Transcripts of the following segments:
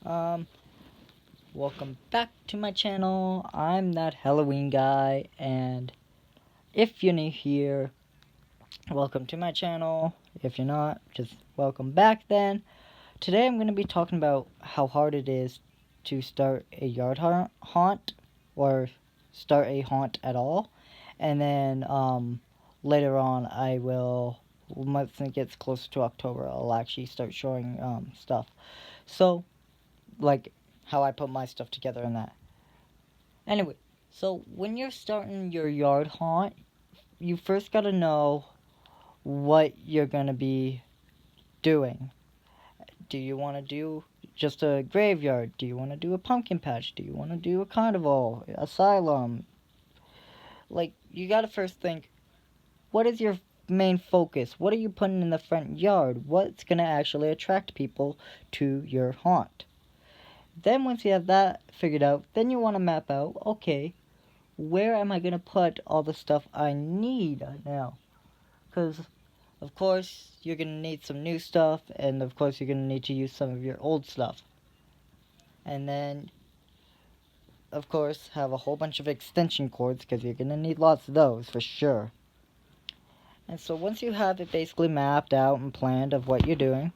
Um, Welcome back to my channel. I'm that Halloween guy, and if you're new here, welcome to my channel. If you're not, just welcome back then. Today I'm going to be talking about how hard it is to start a yard haunt, or start a haunt at all. And then, later on I will, once it gets closer to October, I'll actually start showing, stuff. So, like how I put my stuff together and that. Anyway, so when you're starting your yard haunt, you first gotta know what you're gonna be doing. Do you want to do just a graveyard? Do you want to do a pumpkin patch? Do you want to do a carnival, asylum? Like, you gotta first think, what is your main focus? What are you putting in the front yard? What's gonna actually attract people to your haunt? Then once you have that figured out, then you want to map out, okay, where am I going to put all the stuff I need now? Because, of course, you're going to need some new stuff, and of course you're going to need to use some of your old stuff. And then, of course, have a whole bunch of extension cords, because you're going to need lots of those, for sure. And so once you have it basically mapped out and planned of what you're doing,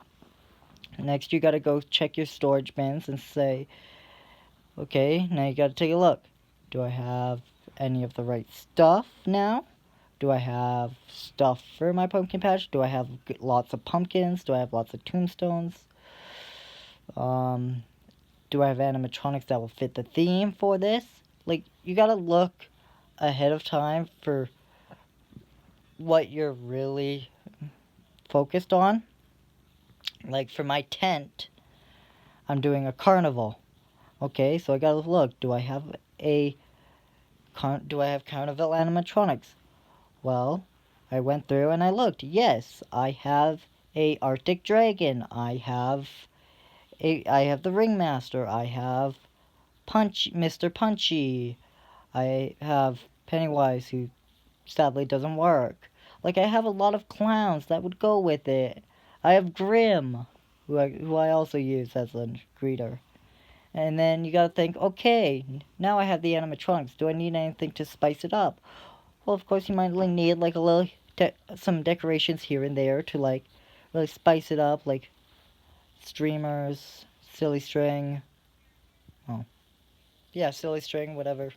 next you got to go check your storage bins and say, okay, now you got to take a look. Do I have any of the right stuff now? Do I have stuff for my pumpkin patch? Do I have lots of pumpkins? Do I have lots of tombstones? Do I have animatronics that will fit the theme for this? Like, you gotta look ahead of time for what you're really focused on. Like, for my tent, I'm doing a carnival. Okay, so I gotta look. Do I have carnival animatronics? Well, I went through and I looked. Yes, I have a Arctic Dragon. I have the Ringmaster. I have Mr. Punchy. I have Pennywise, who sadly doesn't work. Like, I have a lot of clowns that would go with it. I have Grim, who I also use as a greeter. And then you gotta think, okay, now I have the animatronics. Do I need anything to spice it up? Well, of course, you might need like a little some decorations here and there to like really spice it up, like streamers, silly string. Oh, yeah, silly string, whatever.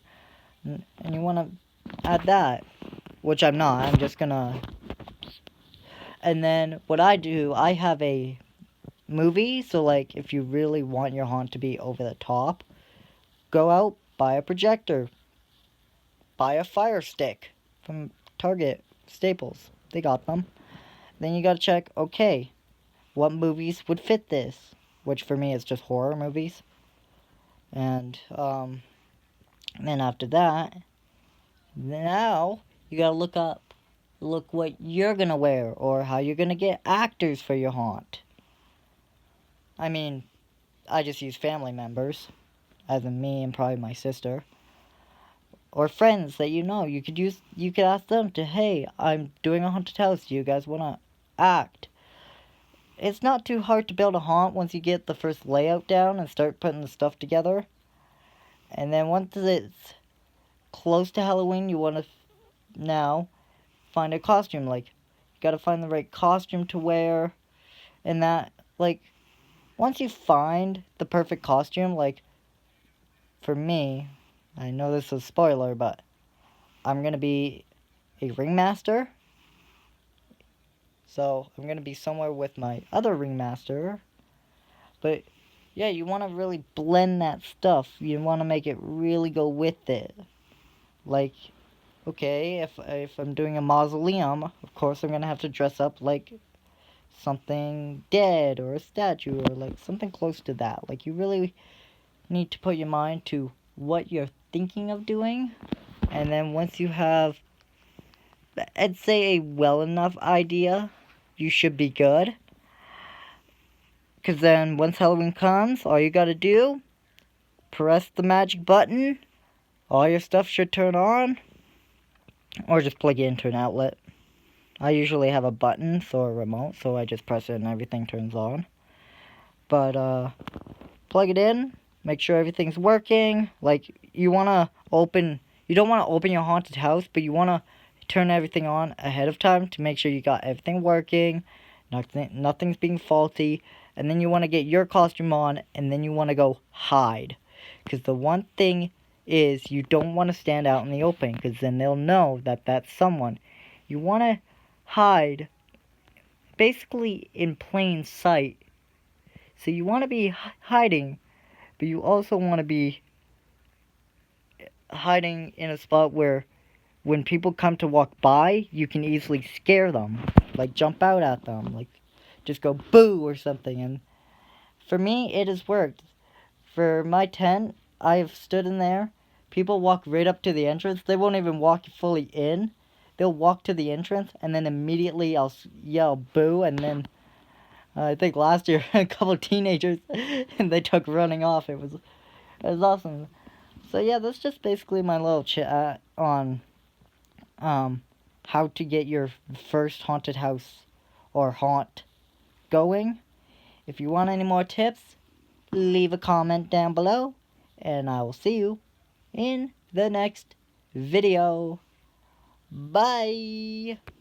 And you want to add that, which I'm not. I'm just gonna. And then what I do, I have a movie. So like, if you really want your haunt to be over the top, go out, buy a projector, buy a fire stick from Target, Staples. They got them. Then you gotta check, okay, what movies would fit this? Which for me is just horror movies. And then after that, now you gotta look what you're gonna wear, or how you're gonna get actors for your haunt. I mean, I just use family members, as in me and probably my sister. Or friends that you know. You could ask them to, hey, I'm doing a haunted house. Do you guys wanna act? It's not too hard to build a haunt once you get the first layout down and start putting the stuff together. And then once it's close to Halloween, you want to now find a costume. Like, you gotta find the right costume to wear. And that, like, once you find the perfect costume, like, for me, I know this is a spoiler, but I'm gonna be a ringmaster. So, I'm gonna be somewhere with my other ringmaster. But yeah, you want to really blend that stuff. You want to make it really go with it. Like, okay, if I'm doing a mausoleum, of course I'm gonna have to dress up like something dead, or a statue, or like something close to that. Like, you really need to put your mind to what you're thinking of doing, and then once you have, I'd say, a well enough idea, you should be good. Because then once Halloween comes, all you gotta do, press the magic button, all your stuff should turn on, or just plug it into an outlet. I usually have a button, so a remote, so I just press it and everything turns on. But, plug it in, make sure everything's working. Like, you don't want to open your haunted house, but you want to turn everything on ahead of time to make sure you got everything working, nothing's being faulty, and then you want to get your costume on, and then you want to go hide. Because the one thing is, you don't want to stand out in the open, because then they'll know that that's someone. You want to hide basically in plain sight. So you want to be hiding, but you also want to be hiding in a spot where when people come to walk by, you can easily scare them. Like, jump out at them. Like, just go boo or something. And for me, it has worked. For my tent, I have stood in there. People walk right up to the entrance. They won't even walk fully in. They'll walk to the entrance, and then immediately I'll yell boo, and then I think last year a couple of teenagers and they took running off. It was awesome. So yeah, that's just basically my little chat on how to get your first haunted house or haunt going. If you want any more tips, leave a comment down below, and I will see you in the next video. Bye!